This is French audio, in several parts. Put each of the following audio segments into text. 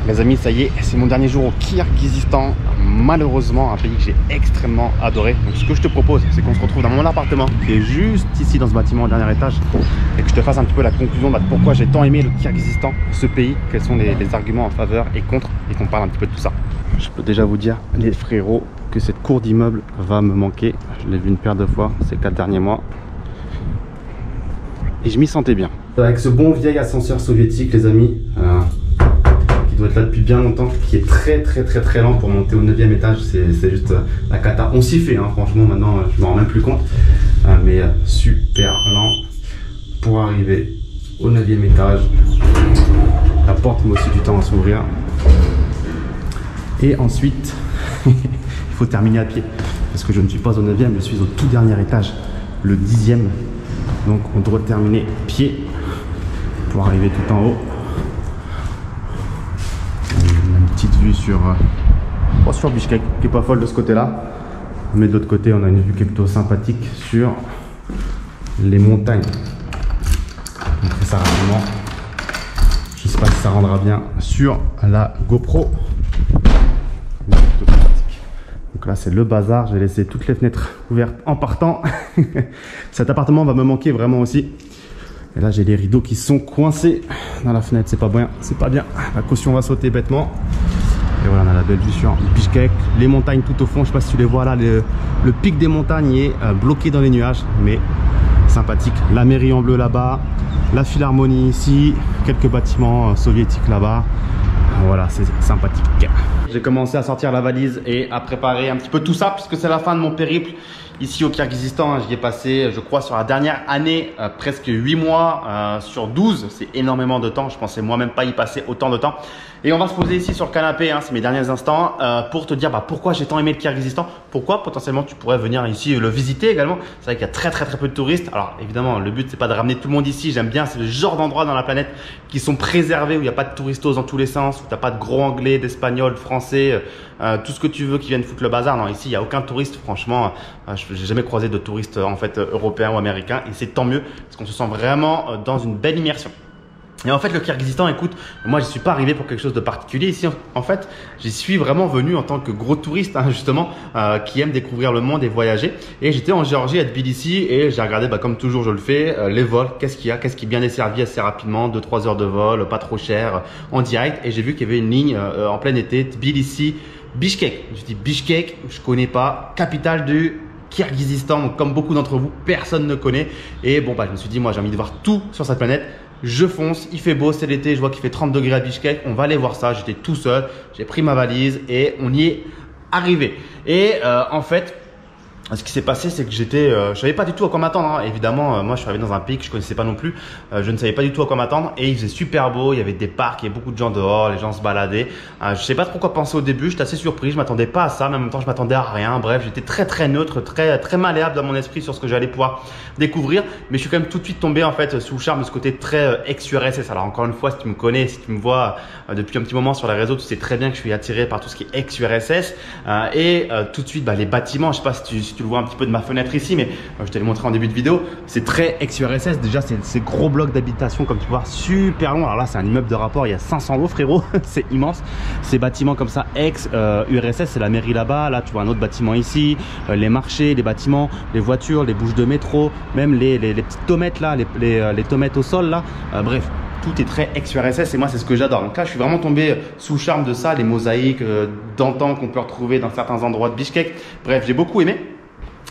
Les amis, ça y est, c'est mon dernier jour au Kirghizistan. Malheureusement, un pays que j'ai extrêmement adoré. Donc ce que je te propose, c'est qu'on se retrouve dans mon appartement qui est juste ici dans ce bâtiment au dernier étage et que je te fasse un petit peu la conclusion de pourquoi j'ai tant aimé le Kirghizistan, ce pays, quels sont les arguments en faveur et contre, et qu'on parle un petit peu de tout ça. Je peux déjà vous dire, les frérots, que cette cour d'immeuble va me manquer. Je l'ai vu une paire de fois ces 4 derniers mois et je m'y sentais bien. Avec ce bon vieil ascenseur soviétique, les amis, qui doit être là depuis bien longtemps, qui est très lent pour monter au 9e étage, c'est juste la cata. On s'y fait, hein, franchement, maintenant je m'en rends même plus compte, mais super lent pour arriver au 9e étage. La porte met aussi du temps à s'ouvrir. Et ensuite, il faut terminer à pied, parce que je ne suis pas au 9e, je suis au tout dernier étage, le 10e. Donc on doit terminer pied pour arriver tout en haut. Une petite vue sur Bishkek qui est pas folle de ce côté-là, mais de l'autre côté on a une vue qui est plutôt sympathique sur les montagnes. On fait ça rapidement. Je sais pas si ça rendra bien sur la GoPro. Donc là c'est le bazar, j'ai laissé toutes les fenêtres ouvertes en partant. Cet appartement va me manquer vraiment aussi. Et là j'ai les rideaux qui sont coincés dans la fenêtre, c'est pas bien, c'est pas bien. La caution va sauter bêtement. Et voilà, on a la belle vue sur Bishkek, les montagnes tout au fond, je sais pas si tu les vois là, le pic des montagnes est bloqué dans les nuages, mais sympathique. La mairie en bleu là-bas, la philharmonie ici, quelques bâtiments soviétiques là-bas. Voilà, c'est sympathique. J'ai commencé à sortir la valise et à préparer un petit peu tout ça puisque c'est la fin de mon périple ici au Kirghizistan. J'y ai passé, je crois, sur la dernière année, presque 8 mois sur 12. C'est énormément de temps. Je pensais moi-même pas y passer autant de temps. Et on va se poser ici sur le canapé, hein, c'est mes derniers instants, pour te dire pourquoi j'ai tant aimé le Kirghizistan. Pourquoi potentiellement tu pourrais venir ici le visiter également. C'est vrai qu'il y a très peu de touristes. Alors évidemment, le but c'est pas de ramener tout le monde ici. J'aime bien, c'est le genre d'endroit dans la planète qui sont préservés, où il n'y a pas de touristos dans tous les sens, où tu n'as pas de gros anglais, d'espagnol, de français, tout ce que tu veux qui viennent foutre le bazar. Non, ici il n'y a aucun touriste. Franchement, je n'ai jamais croisé de touristes en fait européens ou américains, et c'est tant mieux parce qu'on se sent vraiment dans une belle immersion. Et en fait, le Kirghizistan, écoute, moi, je ne suis pas arrivé pour quelque chose de particulier ici. En fait, j'y suis vraiment venu en tant que gros touriste, hein, justement, qui aime découvrir le monde et voyager. Et j'étais en Géorgie, à Tbilissi, et j'ai regardé, comme toujours je le fais, les vols. Qu'est-ce qu'il y a? Qu'est-ce qui est bien desservi assez rapidement, 2-3 heures de vol, pas trop cher, en direct. Et j'ai vu qu'il y avait une ligne en plein été, Tbilissi, Bishkek. Je dis Bishkek, je connais pas, capitale du Kirghizistan. Donc, comme beaucoup d'entre vous, personne ne connaît. Et bon, je me suis dit, moi, j'ai envie de voir tout sur cette planète. Je fonce, il fait beau, c'est l'été, je vois qu'il fait 30 degrés à Bishkek, on va aller voir ça. J'étais tout seul, j'ai pris ma valise et on y est arrivé. Et en fait, ce qui s'est passé, c'est que je savais pas du tout à quoi m'attendre, hein. Évidemment, moi je suis arrivé dans un pays que je connaissais pas non plus, je ne savais pas du tout à quoi m'attendre, et il faisait super beau, il y avait des parcs, il y avait beaucoup de gens dehors, les gens se baladaient. Je sais pas trop quoi penser au début, j'étais assez surpris, je m'attendais pas à ça, mais en même temps je m'attendais à rien. Bref, j'étais très neutre, très malléable dans mon esprit sur ce que j'allais pouvoir découvrir, mais je suis quand même tout de suite tombé en fait sous le charme de ce côté très ex-URSS. Alors encore une fois, si tu me connais, si tu me vois depuis un petit moment sur les réseaux, tu sais très bien que je suis attiré par tout ce qui est ex-URSS, et tout de suite les bâtiments, je sais pas si tu le vois un petit peu de ma fenêtre ici, mais je te l'ai montré en début de vidéo, c'est très ex-URSS. Déjà, c'est ces gros blocs d'habitation, comme tu peux voir, super long. Alors là, c'est un immeuble de rapport, il y a 500 lots, frérot, c'est immense. Ces bâtiments comme ça, ex-URSS, c'est la mairie là-bas. Là, tu vois un autre bâtiment ici, les marchés, les bâtiments, les voitures, les bouches de métro, même les petites tomates là, les tomates au sol là, bref. Tout est très ex-URSS et moi c'est ce que j'adore. Donc là je suis vraiment tombé sous le charme de ça, les mosaïques d'antan qu'on peut retrouver dans certains endroits de Bishkek. Bref, j'ai beaucoup aimé.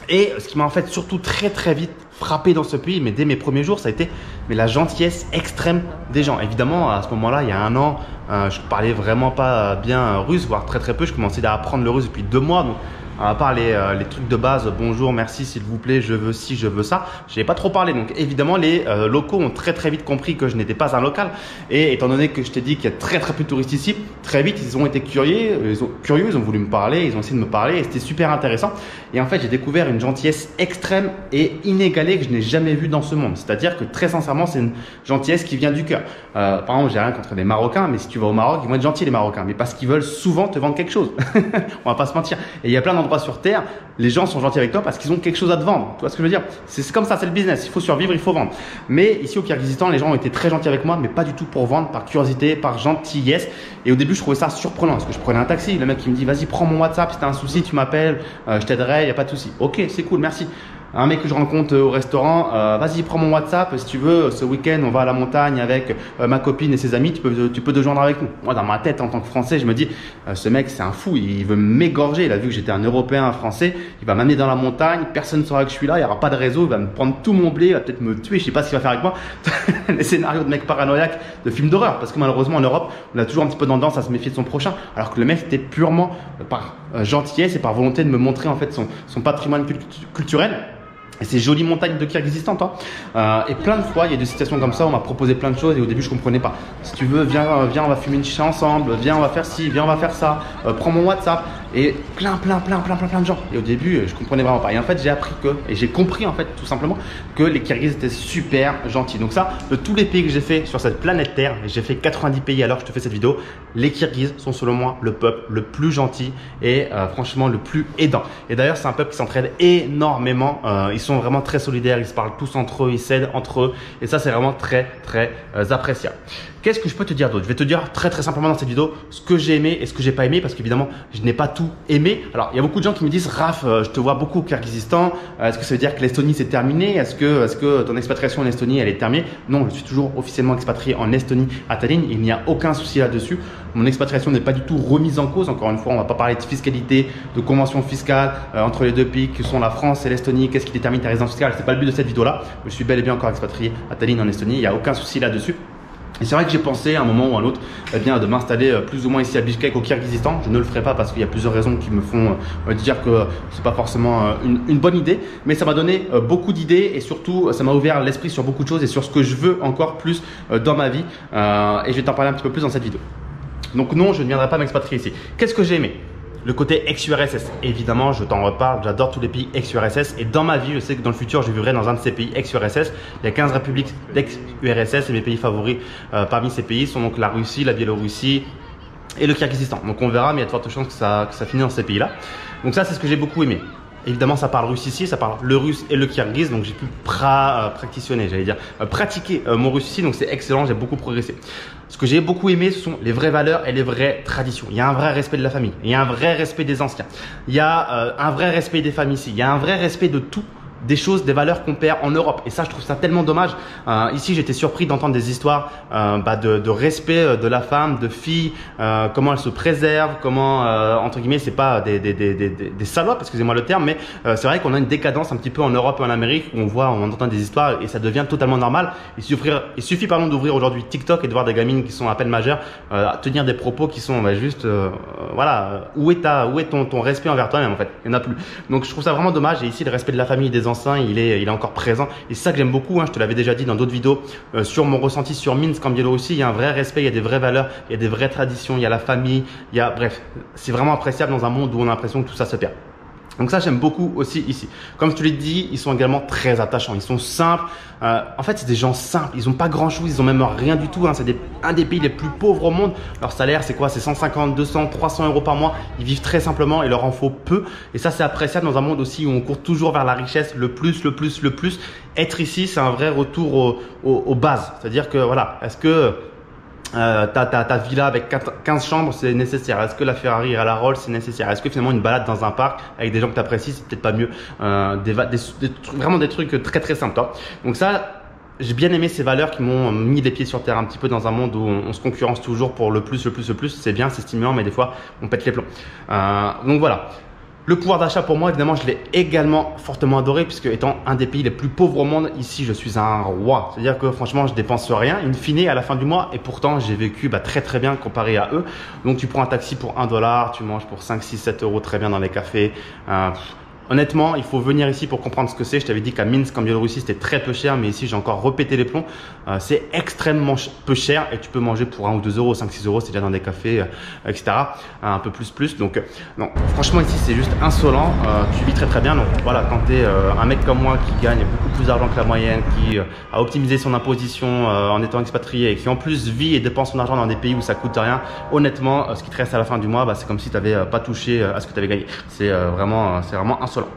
Et ce qui m'a en fait surtout très vite frappé dans ce pays, mais dès mes premiers jours, ça a été la gentillesse extrême des gens. Évidemment, à ce moment-là, il y a un an, je parlais vraiment pas bien russe, voire très peu. Je commençais à apprendre le russe depuis 2 mois. Donc, à part les trucs de base, bonjour, merci, s'il vous plaît, je veux ci, je veux ça, je n'ai pas trop parlé. Donc évidemment, les locaux ont très vite compris que je n'étais pas un local. Et étant donné que je t'ai dit qu'il y a très peu de touristes ici, très vite ils ont été curieux, ils ont voulu me parler, ils ont essayé de me parler, et c'était super intéressant. Et en fait, j'ai découvert une gentillesse extrême et inégalée que je n'ai jamais vue dans ce monde. C'est-à-dire que très sincèrement, c'est une gentillesse qui vient du cœur. Par exemple, j'ai rien contre les Marocains, mais si tu vas au Maroc, ils vont être gentils les Marocains, mais parce qu'ils veulent souvent te vendre quelque chose. On va pas se mentir. Et il y a plein endroit sur Terre, les gens sont gentils avec toi parce qu'ils ont quelque chose à te vendre. Tu vois ce que je veux dire? C'est comme ça, c'est le business. Il faut survivre, il faut vendre. Mais ici au Kyrgyzstan, les gens ont été très gentils avec moi, mais pas du tout pour vendre, par curiosité, par gentillesse. Et au début, je trouvais ça surprenant parce que je prenais un taxi. Le mec qui me dit, vas-y, prends mon WhatsApp, si t'as un souci, tu m'appelles, je t'aiderai, il n'y a pas de souci. Ok, c'est cool, merci. Un mec que je rencontre au restaurant, vas-y, prends mon WhatsApp, si tu veux, ce week-end, on va à la montagne avec ma copine et ses amis, tu peux te joindre avec nous. Moi, dans ma tête, en tant que Français, je me dis, ce mec, c'est un fou, il veut m'égorger. Il a vu que j'étais un Européen, un Français, il va m'amener dans la montagne, personne ne saura que je suis là, il n'y aura pas de réseau, il va me prendre tout mon blé, il va peut-être me tuer, je sais pas ce qu'il va faire avec moi. Les scénarios de mecs paranoïaques, de films d'horreur, parce que malheureusement, en Europe, on a toujours un petit peu tendance à se méfier de son prochain, alors que le mec, c'était purement par gentillesse et par volonté de me montrer en fait son patrimoine culturel. Et ces jolies montagnes de Kyrgyzstan, toi. Et plein de fois, il y a des situations comme ça, on m'a proposé plein de choses et au début, je comprenais pas. Si tu veux, viens, on va fumer une chicha ensemble, viens, on va faire ci, viens, on va faire ça, prends mon WhatsApp. Et plein de gens. Et au début, je comprenais vraiment pas. Et en fait, j'ai appris et j'ai compris en fait, tout simplement, que les Kirghizes étaient super gentils. Donc ça, de tous les pays que j'ai fait sur cette planète Terre, et j'ai fait 90 pays alors que je te fais cette vidéo, les Kirghizes sont selon moi le peuple le plus gentil et franchement le plus aidant. Et d'ailleurs, c'est un peuple qui s'entraide énormément. Ils sont vraiment très solidaires, ils se parlent tous entre eux, ils s'aident entre eux. Et ça, c'est vraiment très appréciable. Qu'est-ce que je peux te dire d'autre? Je vais te dire très simplement dans cette vidéo ce que j'ai aimé et ce que j'ai pas aimé parce qu'évidemment, je n'ai pas tout aimé. Alors, il y a beaucoup de gens qui me disent, Raph, je te vois beaucoup au Kyrgyzstan. Est-ce que ça veut dire que l'Estonie c'est terminé? Est-ce que ton expatriation en Estonie elle est terminée? Non, je suis toujours officiellement expatrié en Estonie à Tallinn. Il n'y a aucun souci là-dessus. Mon expatriation n'est pas du tout remise en cause. Encore une fois, on va pas parler de fiscalité, de convention fiscale entre les deux pays que sont la France et l'Estonie. Qu'est-ce qui détermine ta résidence fiscale? C'est pas le but de cette vidéo-là. Je suis bel et bien encore expatrié à Tallinn en Estonie. Il n'y a aucun souci là-dessus. Et c'est vrai que j'ai pensé à un moment ou à un autre de m'installer plus ou moins ici à Bishkek au Kyrgyzstan. Je ne le ferai pas parce qu'il y a plusieurs raisons qui me font dire que c'est pas forcément une bonne idée. Mais ça m'a donné beaucoup d'idées et surtout ça m'a ouvert l'esprit sur beaucoup de choses et sur ce que je veux encore plus dans ma vie. Et je vais t'en parler un petit peu plus dans cette vidéo. Donc non, je ne viendrai pas m'expatrier ici. Qu'est-ce que j'ai aimé? Le côté ex-URSS, évidemment, je t'en reparle, j'adore tous les pays ex-URSS et dans ma vie, je sais que dans le futur, je vivrai dans un de ces pays ex-URSS. Il y a 15 républiques d'ex-URSS et mes pays favoris parmi ces pays sont donc la Russie, la Biélorussie et le Kyrgyzstan. Donc on verra, mais il y a de fortes chances que ça finisse dans ces pays-là. Donc ça, c'est ce que j'ai beaucoup aimé. Évidemment, ça parle russe ici, ça parle le russe et le kirghize, donc j'ai pu pratiquer mon russe ici, donc c'est excellent, j'ai beaucoup progressé. Ce que j'ai beaucoup aimé, ce sont les vraies valeurs et les vraies traditions. Il y a un vrai respect de la famille, il y a un vrai respect des anciens, il y a un vrai respect des familles ici, il y a un vrai respect de tout. Des choses, des valeurs qu'on perd en Europe. Et ça, je trouve ça tellement dommage. Ici, j'étais surpris d'entendre des histoires de respect de la femme, de fille, comment elle se préserve, comment, entre guillemets, c'est pas des salopes, excusez-moi le terme, mais c'est vrai qu'on a une décadence un petit peu en Europe et en Amérique où on entend des histoires et ça devient totalement normal. Il suffit d'ouvrir aujourd'hui TikTok et de voir des gamines qui sont à peine majeures tenir des propos qui sont juste, voilà, où est ton respect envers toi-même en fait? Il n'y en a plus. Donc, je trouve ça vraiment dommage. Et ici, le respect de la famille et des il est encore présent et c'est ça que j'aime beaucoup, hein. Je te l'avais déjà dit dans d'autres vidéos sur mon ressenti sur Minsk en Biélorussie. Il y a un vrai respect, il y a des vraies valeurs, il y a des vraies traditions, il y a la famille, bref, c'est vraiment appréciable dans un monde où on a l'impression que tout ça se perd. Donc ça, j'aime beaucoup aussi ici. Comme je te l'ai dit, ils sont également très attachants. Ils sont simples. En fait, c'est des gens simples. Ils n'ont pas grand-chose. Ils n'ont même rien du tout. Hein. C'est un des pays les plus pauvres au monde. Leur salaire, c'est quoi? C'est 150, 200, 300 euros par mois. Ils vivent très simplement. Il leur en faut peu. Et ça, c'est appréciable dans un monde aussi où on court toujours vers la richesse, le plus. Être ici, c'est un vrai retour aux bases. C'est-à-dire que, voilà, est-ce que ta villa avec 15 chambres c'est nécessaire? Est-ce que la Ferrari à la Rolls c'est nécessaire? Est-ce que finalement une balade dans un parc avec des gens que tu apprécies c'est peut-être pas mieux? Vraiment des trucs très simples, toi. Donc ça, j'ai bien aimé ces valeurs qui m'ont mis les pieds sur terre un petit peu dans un monde où on se concurrence toujours pour le plus. C'est bien, c'est stimulant, mais des fois on pète les plombs. Donc voilà. Le pouvoir d'achat pour moi, évidemment, je l'ai également fortement adoré puisque étant un des pays les plus pauvres au monde, ici, je suis un roi. C'est-à-dire que franchement, je dépense rien, in fine, à la fin du mois et pourtant, j'ai vécu très bien comparé à eux. Donc, tu prends un taxi pour $1, tu manges pour 5, 6, 7 euros très bien dans les cafés. Honnêtement, il faut venir ici pour comprendre ce que c'est. Je t'avais dit qu'à Minsk, en Biélorussie, c'était très peu cher, mais ici, j'ai encore repété les plombs. C'est extrêmement peu cher et tu peux manger pour 1 ou 2 euros, 5-6 euros, c'est déjà dans des cafés, etc. Un peu plus. Donc, non, franchement, ici, c'est juste insolent. Tu vis très bien. Donc, voilà, quand tu es un mec comme moi qui gagne beaucoup plus d'argent que la moyenne, qui a optimisé son imposition en étant expatrié et qui en plus vit et dépense son argent dans des pays où ça coûte rien, honnêtement, ce qui te reste à la fin du mois, bah, c'est comme si tu n'avais pas touché à ce que tu avais gagné. C'est vraiment insolent.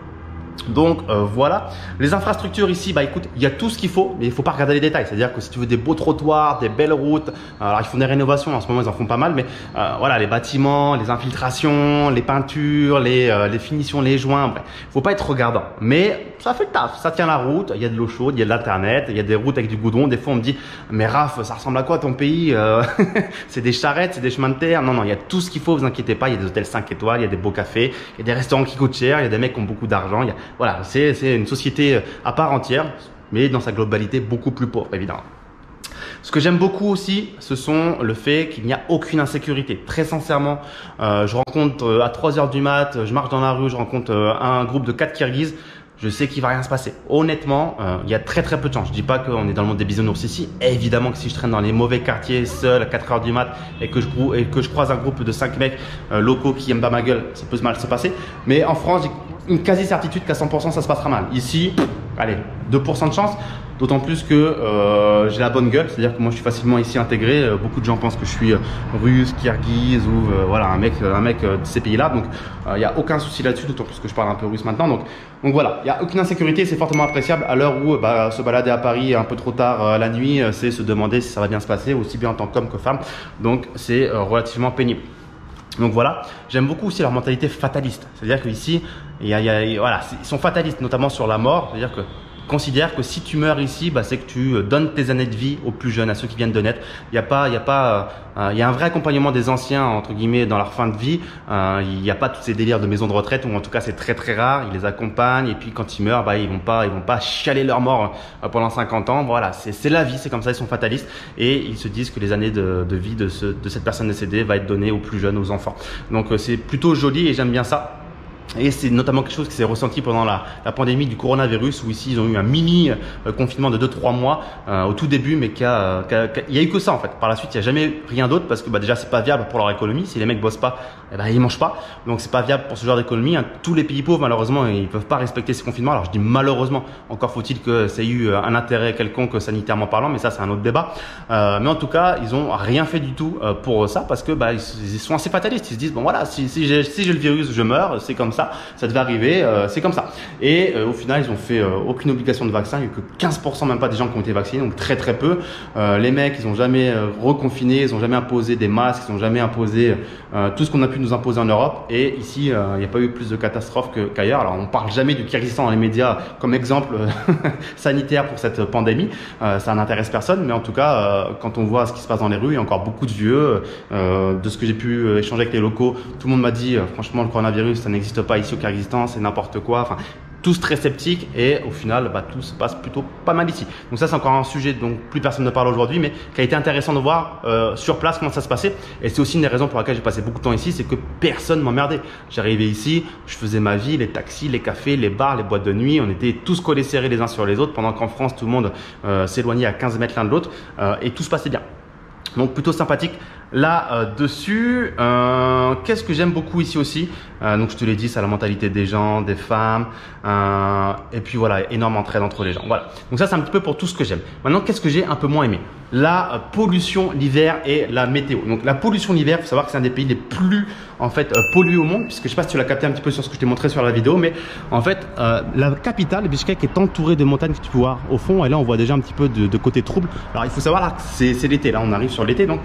Donc voilà, les infrastructures ici, bah écoute, il y a tout ce qu'il faut, mais il faut pas regarder les détails. C'est-à-dire que si tu veux des beaux trottoirs, des belles routes, alors ils font des rénovations, en ce moment ils en font pas mal, mais voilà, les bâtiments, les infiltrations, les peintures, les finitions, les joints, bref, faut pas être regardant. Mais ça fait le taf, ça tient la route, il y a de l'eau chaude, il y a de l'internet, il y a des routes avec du goudron. Des fois on me dit, mais Raph, ça ressemble à quoi ton pays? C'est des charrettes, c'est des chemins de terre? Non, il y a tout ce qu'il faut, vous inquiétez pas, il y a des hôtels 5 étoiles, il y a des beaux cafés, il y a des restaurants qui coûtent cher, il y a des mecs qui ont beaucoup d'argent, voilà, c'est une société à part entière, mais dans sa globalité beaucoup plus pauvre, évidemment. Ce que j'aime beaucoup aussi, ce sont le fait qu'il n'y a aucune insécurité. Très sincèrement, je rencontre à 3 h du mat, je marche dans la rue, je rencontre un groupe de 4 Kirghizes. Je sais qu'il va rien se passer. Honnêtement, il y a très peu de chance. Je dis pas qu'on est dans le monde des bisounours ici. Évidemment que si je traîne dans les mauvais quartiers seul à 4 h du mat et que je croise un groupe de 5 mecs locaux qui aiment pas ma gueule, ça peut mal se passer. Mais en France, j'ai une quasi certitude qu'à 100% ça se passera mal. Ici, allez, 2% de chance. D'autant plus que j'ai la bonne gueule, c'est-à-dire que moi je suis facilement ici intégré. Beaucoup de gens pensent que je suis russe, kirghize ou voilà un mec de ces pays-là. Donc il n'y a aucun souci là-dessus, d'autant plus que je parle un peu russe maintenant. Donc voilà, il n'y a aucune insécurité, c'est fortement appréciable à l'heure où se balader à Paris un peu trop tard la nuit, c'est se demander si ça va bien se passer, aussi bien en tant qu'homme que femme. Donc c'est relativement pénible. Donc voilà, j'aime beaucoup aussi leur mentalité fataliste. C'est-à-dire qu'ici, voilà, ils sont fatalistes, notamment sur la mort. C'est-à-dire que considère que si tu meurs ici, bah, c'est que tu donnes tes années de vie aux plus jeunes, à ceux qui viennent de naître. Il y a un vrai accompagnement des anciens entre guillemets dans leur fin de vie. Il n'y a pas tous ces délires de maison de retraite, ou en tout cas c'est très rare. Ils les accompagnent et puis quand ils meurent, bah, ils vont pas chialer leur mort pendant 50 ans. Voilà, c'est la vie, c'est comme ça. Ils sont fatalistes et ils se disent que les années de vie de cette personne décédée va être donnée aux plus jeunes, aux enfants. Donc c'est plutôt joli et j'aime bien ça. Et c'est notamment quelque chose qui s'est ressenti pendant la pandémie du coronavirus, où ici ils ont eu un mini confinement de 2-3 mois au tout début, mais il y a eu que ça en fait. Par la suite, il n'y a jamais rien d'autre parce que déjà c'est pas viable pour leur économie. Si les mecs bossent pas, ils mangent pas. Donc c'est pas viable pour ce genre d'économie. Tous les pays pauvres malheureusement ils peuvent pas respecter ces confinements. Alors je dis malheureusement, encore faut-il que ça ait eu un intérêt quelconque sanitairement parlant, mais ça c'est un autre débat. Mais en tout cas ils ont rien fait du tout pour ça parce que ils sont assez fatalistes. Ils se disent bon voilà, si j'ai le virus, je meurs, c'est comme ça devait arriver, c'est comme ça. Et au final, ils ont fait aucune obligation de vaccin. Il n'y a eu que 15% même pas des gens qui ont été vaccinés, donc très peu. Les mecs, ils n'ont jamais reconfiné, ils n'ont jamais imposé des masques, ils n'ont jamais imposé tout ce qu'on a pu nous imposer en Europe. Et ici, il n'y a pas eu plus de catastrophes qu'ailleurs. Alors, on parle jamais du Kyrgyzstan dans les médias comme exemple sanitaire pour cette pandémie. Ça n'intéresse personne, mais en tout cas, quand on voit ce qui se passe dans les rues, il y a encore beaucoup de vieux. De ce que j'ai pu échanger avec les locaux, tout le monde m'a dit, franchement, le coronavirus, ça n'existe pas ici au Kyrgyzstan, c'est n'importe quoi. Enfin, tous très sceptiques et au final, tout se passe plutôt pas mal ici. Donc ça, c'est encore un sujet dont plus personne ne parle aujourd'hui, mais qui a été intéressant de voir sur place comment ça se passait. Et c'est aussi une des raisons pour laquelle j'ai passé beaucoup de temps ici, c'est que personne m'emmerdait. J'arrivais ici, je faisais ma vie, les taxis, les cafés, les bars, les boîtes de nuit, on était tous collés serrés les uns sur les autres, pendant qu'en France, tout le monde s'éloignait à 15 mètres l'un de l'autre et tout se passait bien. Donc plutôt sympathique là-dessus. Qu'est-ce que j'aime beaucoup ici aussi, donc je te l'ai dit, c'est la mentalité des gens, des femmes, et puis voilà, énorme entraide entre les gens. Voilà, donc ça c'est un petit peu pour tout ce que j'aime. Maintenant, qu'est-ce que j'ai un peu moins aimé? La pollution l'hiver et la météo. Donc la pollution l'hiver, il faut savoir que c'est un des pays les plus en fait pollués au monde, puisque je sais pas si tu l'as capté un petit peu sur ce que je t'ai montré sur la vidéo, mais en fait la capitale Bichkek est entourée de montagnes que tu peux voir au fond, et là on voit déjà un petit peu de côté trouble. Alors il faut savoir là que c'est l'été, là on arrive sur l'été, donc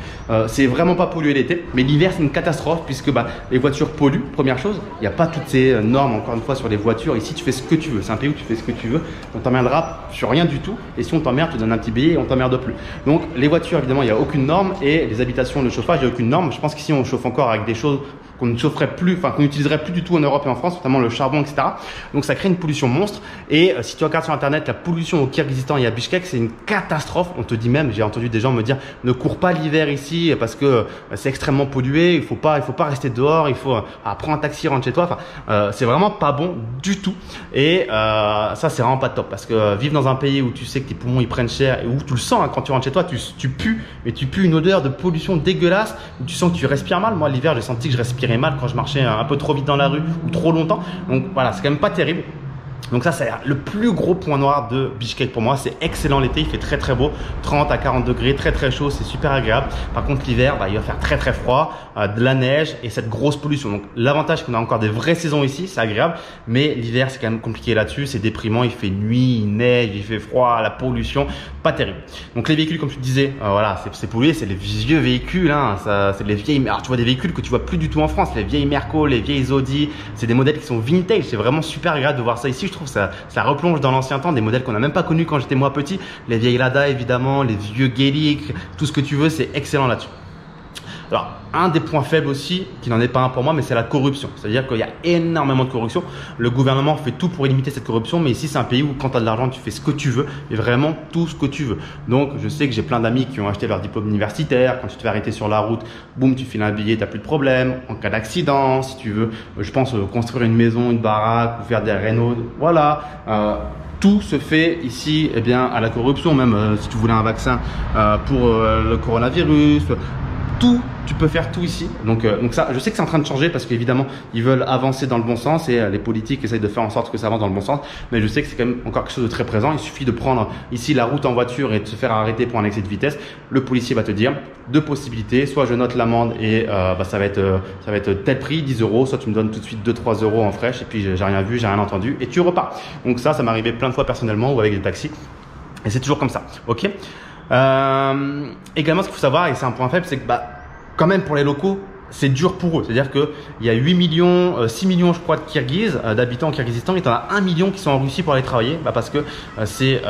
c'est vraiment pas pollué l'été, mais l'hiver c'est une catastrophe puisque les voitures polluent. Première chose, il n'y a pas toutes ces normes encore une fois sur les voitures. Ici tu fais ce que tu veux, c'est un pays où tu fais ce que tu veux, on t'emmerdera sur rien du tout, et si on t'emmerde, tu donnes un petit billet et on t'emmerde plus. Donc les voitures évidemment il n'y a aucune norme, et les habitations, le chauffage, il n'y a aucune norme. Je pense qu'ici on chauffe encore avec des choses qu'on ne chaufferait plus, enfin qu'on n'utiliserait plus du tout en Europe et en France, notamment le charbon, etc. Donc ça crée une pollution monstre. Et si tu regardes sur internet, la pollution au Kirghizistan et à Bishkek, c'est une catastrophe. On te dit même, j'ai entendu des gens me dire, ne cours pas l'hiver ici parce que c'est extrêmement pollué, il faut pas rester dehors, il faut prendre un taxi, rentre chez toi. Enfin, c'est vraiment pas bon du tout. Et ça, c'est vraiment pas top parce que vivre dans un pays où tu sais que tes poumons ils prennent cher et où tu le sens hein, quand tu rentres chez toi, tu pues, mais tu pues une odeur de pollution dégueulasse, où tu sens que tu respires mal. Moi, l'hiver, j'ai senti que je respirais mal quand je marchais un peu trop vite dans la rue ou trop longtemps. Donc voilà, c'est quand même pas terrible. Donc ça, c'est le plus gros point noir de Bishkek pour moi. C'est excellent l'été, il fait très très beau, 30 à 40 degrés, très très chaud, c'est super agréable. Par contre, l'hiver, il va faire très très froid, de la neige et cette grosse pollution. Donc l'avantage, c'est qu'on a encore des vraies saisons ici, c'est agréable. Mais l'hiver, c'est quand même compliqué là-dessus, c'est déprimant, il fait nuit, il neige, il fait froid, la pollution, pas terrible. Donc les véhicules, comme tu disais, voilà, c'est pollué, c'est les vieux véhicules, hein, c'est les vieilles. Alors tu vois des véhicules que tu vois plus du tout en France, les vieilles Merco, les vieilles Audi, c'est des modèles qui sont vintage, c'est vraiment super agréable de voir ça ici, je trouve. Ça replonge dans l'ancien temps, des modèles qu'on n'a même pas connus quand j'étais moi petit, les vieilles Lada évidemment, les vieux Geely, tout ce que tu veux, c'est excellent là-dessus. Alors, un des points faibles aussi, qui n'en est pas un pour moi, mais c'est la corruption. C'est-à-dire qu'il y a énormément de corruption. Le gouvernement fait tout pour limiter cette corruption, mais ici, c'est un pays où quand tu as de l'argent, tu fais ce que tu veux et vraiment tout ce que tu veux. Donc, je sais que j'ai plein d'amis qui ont acheté leur diplôme universitaire. Quand tu te fais arrêter sur la route, boum, tu files un billet, tu n'as plus de problème. En cas d'accident, si tu veux, je pense, construire une maison, une baraque ou faire des rénaux, voilà. Tout se fait ici eh bien, à la corruption, même si tu voulais un vaccin pour le coronavirus, tout, tu peux faire tout ici. Donc ça, je sais que c'est en train de changer parce qu'évidemment, ils veulent avancer dans le bon sens et les politiques essayent de faire en sorte que ça avance dans le bon sens. Mais je sais que c'est quand même encore quelque chose de très présent. Il suffit de prendre ici la route en voiture et de se faire arrêter pour un excès de vitesse. Le policier va te dire deux possibilités. Soit je note l'amende et ça va être tel prix, 10 €. Soit tu me donnes tout de suite 2-3 € en fraîche et puis j'ai rien vu, j'ai rien entendu et tu repars. Donc ça m'est arrivé plein de fois personnellement ou avec des taxis. Et c'est toujours comme ça. Ok. Également, ce qu'il faut savoir, et c'est un point faible, c'est que quand même pour les locaux, c'est dur pour eux. C'est-à-dire qu'il y a 8 millions, 6 millions je crois de Kirghizes, d'habitants au Kirghizistan, et tu en as 1 million qui sont en Russie pour aller travailler parce que c'est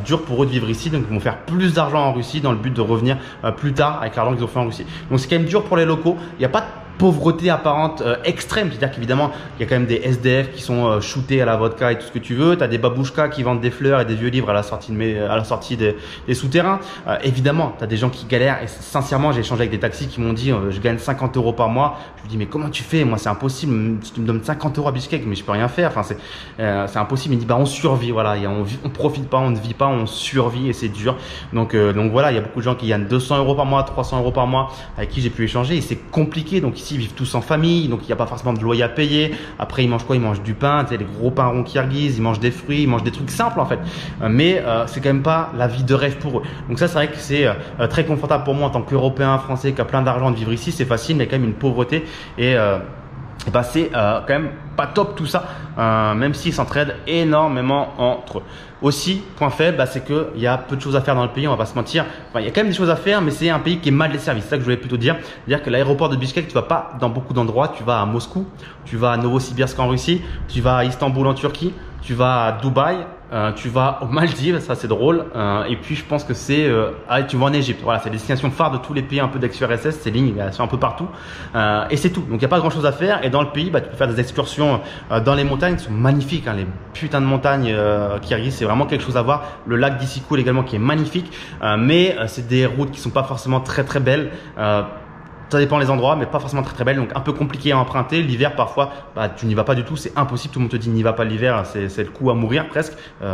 dur pour eux de vivre ici. Donc ils vont faire plus d'argent en Russie dans le but de revenir plus tard avec l'argent qu'ils ont fait en Russie. Donc c'est quand même dur pour les locaux. Il n'y a pas de pauvreté apparente extrême, c'est-à-dire qu'évidemment il y a quand même des SDF qui sont shootés à la vodka et tout ce que tu veux, tu as des babouchkas qui vendent des fleurs et des vieux livres à la sortie des souterrains, évidemment tu as des gens qui galèrent et sincèrement j'ai échangé avec des taxis qui m'ont dit je gagne 50 € par mois, je me dis mais comment tu fais, moi c'est impossible, si tu me donnes 50 € à Bishkek mais je peux rien faire, enfin c'est impossible. Il me dit on survit, voilà, on profite pas, on ne vit pas, on survit et c'est dur. Donc voilà, il y a beaucoup de gens qui gagnent 200 € par mois, 300 € par mois avec qui j'ai pu échanger et c'est compliqué. Donc ici ils vivent tous en famille, donc il n'y a pas forcément de loyer à payer. Après ils mangent quoi? Ils mangent du pain, tu sais, les gros pains ronds kirghizes, ils mangent des fruits, ils mangent des trucs simples en fait. Mais c'est quand même pas la vie de rêve pour eux. Donc ça c'est vrai que c'est très confortable pour moi en tant qu'Européen, Français qui a plein d'argent de vivre ici, c'est facile, mais quand même une pauvreté et c'est quand même pas top tout ça, même s'ils s'entraident énormément entre eux. Aussi, point faible, c'est qu'il y a peu de choses à faire dans le pays, on va pas se mentir. Enfin, il y a quand même des choses à faire, mais c'est un pays qui est mal desservi. C'est ça que je voulais plutôt dire. C'est-à-dire que l'aéroport de Bishkek, tu vas pas dans beaucoup d'endroits. Tu vas à Moscou, tu vas à Novosibirsk en Russie, tu vas à Istanbul en Turquie, tu vas à Dubaï, tu vas aux Maldives, ça c'est drôle. Et puis je pense que tu vas en Égypte. Voilà, c'est les destinations phares de tous les pays un peu d'ex-URSS. Ces lignes, elles sont un peu partout. Et c'est tout. Donc il n'y a pas grand chose à faire. Et dans le pays, tu peux faire des excursions dans les montagnes qui sont magnifiques. Hein, les putains de montagnes kirghizes, c'est vraiment quelque chose à voir. Le lac d'Issyk-Kul également qui est magnifique. Mais c'est des routes qui sont pas forcément très très belles. Ça dépend des endroits, mais pas forcément très très belle, donc un peu compliqué à emprunter. L'hiver parfois, tu n'y vas pas du tout, c'est impossible. Tout le monde te dit n'y va pas l'hiver, c'est le coup à mourir presque.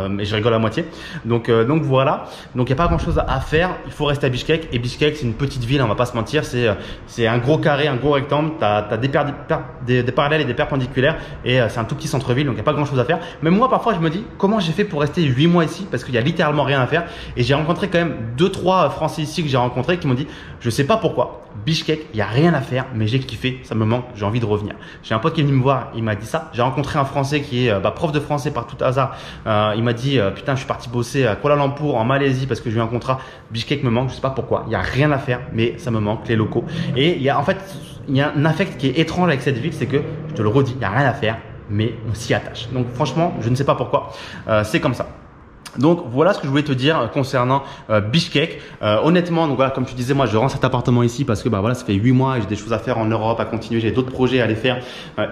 Mais je rigole à moitié. Donc voilà. Donc il n'y a pas grand chose à faire. Il faut rester à Bishkek. Et Bishkek, c'est une petite ville, on va pas se mentir. C'est un gros carré, un gros rectangle. T'as des parallèles et des perpendiculaires. Et c'est un tout petit centre-ville, donc il n'y a pas grand chose à faire. Mais moi parfois je me dis comment j'ai fait pour rester 8 mois ici, parce qu'il y a littéralement rien à faire. Et j'ai rencontré quand même 2-3 Français ici que j'ai rencontrés qui m'ont dit je sais pas pourquoi Bishkek, il n'y a rien à faire, mais j'ai kiffé, ça me manque, j'ai envie de revenir. J'ai un pote qui est venu me voir, il m'a dit ça. J'ai rencontré un Français qui est prof de français par tout hasard. Il m'a dit putain, je suis parti bosser à Kuala Lumpur en Malaisie parce que j'ai eu un contrat. Bishkek me manque, je sais pas pourquoi. Il n'y a rien à faire, mais ça me manque, les locaux. Et il y a un affect qui est étrange avec cette ville, c'est que, je te le redis, il n'y a rien à faire, mais on s'y attache. Donc franchement, je ne sais pas pourquoi, c'est comme ça. Donc voilà ce que je voulais te dire concernant Bishkek. Honnêtement, donc voilà, comme tu disais, moi je rends cet appartement ici parce que bah voilà, ça fait 8 mois et j'ai des choses à faire en Europe, à continuer, j'ai d'autres projets à aller faire,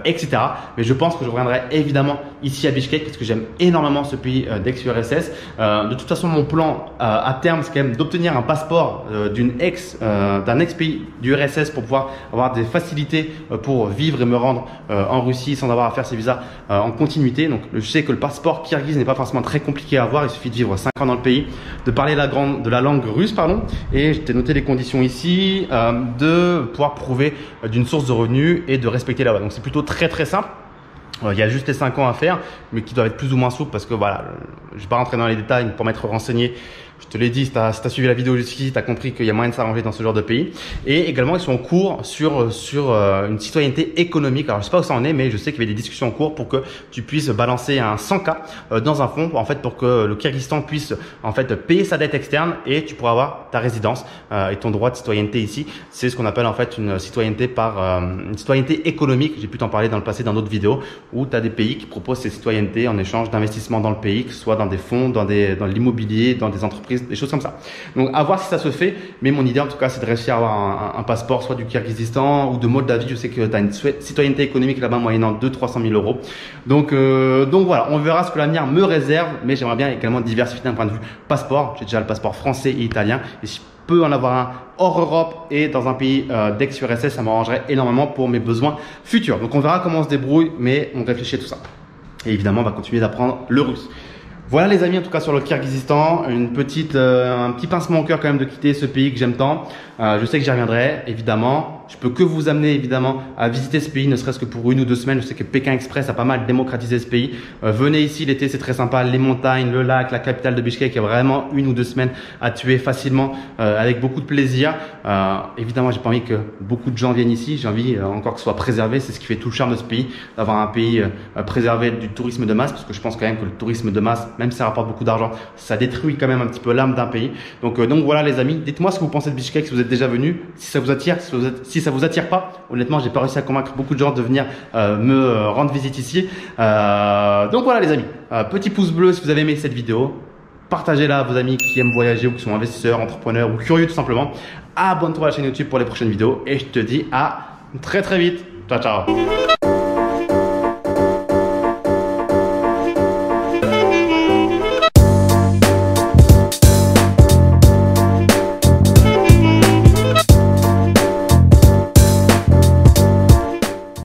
etc. Mais je pense que je reviendrai évidemment ici à Bishkek parce que j'aime énormément ce pays d'ex-URSS. De toute façon, mon plan à terme, c'est quand même d'obtenir un passeport d'un ex-pays d'URSS pour pouvoir avoir des facilités pour vivre et me rendre en Russie sans avoir à faire ces visas en continuité. Donc je sais que le passeport kirghize n'est pas forcément très compliqué à avoir. Il suffit de vivre 5 ans dans le pays, de parler de la langue russe, pardon, et je t'ai noté les conditions ici, de pouvoir prouver d'une source de revenus et de respecter la loi. Donc c'est plutôt très simple. Il y a juste les 5 ans à faire, mais qui doivent être plus ou moins souples parce que voilà, je ne vais pas rentrer dans les détails pour m'être renseigné. Je te l'ai dit, si tu as suivi la vidéo jusqu'ici, tu as compris qu'il y a moyen de s'arranger dans ce genre de pays. Et également, ils sont en cours sur une citoyenneté économique. Alors, je sais pas où ça en est, mais je sais qu'il y avait des discussions en cours pour que tu puisses balancer un 100K dans un fonds, en fait, pour que le Kyrgyzstan puisse en fait payer sa dette externe et tu pourras avoir ta résidence et ton droit de citoyenneté ici. C'est ce qu'on appelle en fait une citoyenneté une citoyenneté économique. J'ai pu t'en parler dans le passé dans d'autres vidéos où tu as des pays qui proposent ces citoyennetés en échange d'investissements dans le pays, que ce soit dans des fonds, dans l'immobilier, dans des entreprises, des choses comme ça. Donc à voir si ça se fait, mais mon idée en tout cas c'est de réussir à avoir un passeport soit du Kyrgyzstan ou de Moldavie. Je sais que tu as une citoyenneté économique là-bas moyennant 200-300 000 euros. Donc voilà, on verra ce que l'avenir me réserve, mais j'aimerais bien également diversifier d'un point de vue passeport. J'ai déjà le passeport français et italien et si je peux en avoir un hors Europe et dans un pays d'ex-URSS, ça m'arrangerait énormément pour mes besoins futurs. Donc on verra comment on se débrouille, mais on réfléchit à tout ça. Et évidemment, on va continuer d'apprendre le russe. Voilà les amis, en tout cas sur le Kyrgyzstan, un petit pincement au cœur quand même de quitter ce pays que j'aime tant. Je sais que j'y reviendrai, évidemment. Je peux que vous amener évidemment à visiter ce pays, ne serait-ce que pour 1 ou 2 semaines. Je sais que Pékin Express a pas mal démocratisé ce pays. Venez ici l'été, c'est très sympa. Les montagnes, le lac, la capitale de Bishkek, il y a vraiment 1 ou 2 semaines à tuer facilement avec beaucoup de plaisir. Évidemment, j'ai pas envie que beaucoup de gens viennent ici. J'ai envie encore que ce soit préservé. C'est ce qui fait tout le charme de ce pays, d'avoir un pays préservé du tourisme de masse, parce que je pense quand même que le tourisme de masse, même si ça rapporte beaucoup d'argent, ça détruit quand même un petit peu l'âme d'un pays. Donc voilà les amis, dites-moi ce que vous pensez de Bishkek, si vous êtes déjà venu, si ça vous attire, si ça vous attire pas. Honnêtement, j'ai pas réussi à convaincre beaucoup de gens de venir me rendre visite ici. Donc voilà les amis, petit pouce bleu si vous avez aimé cette vidéo. Partagez-la à vos amis qui aiment voyager ou qui sont investisseurs, entrepreneurs ou curieux tout simplement. Abonne-toi à la chaîne YouTube pour les prochaines vidéos et je te dis à très vite. Ciao ciao.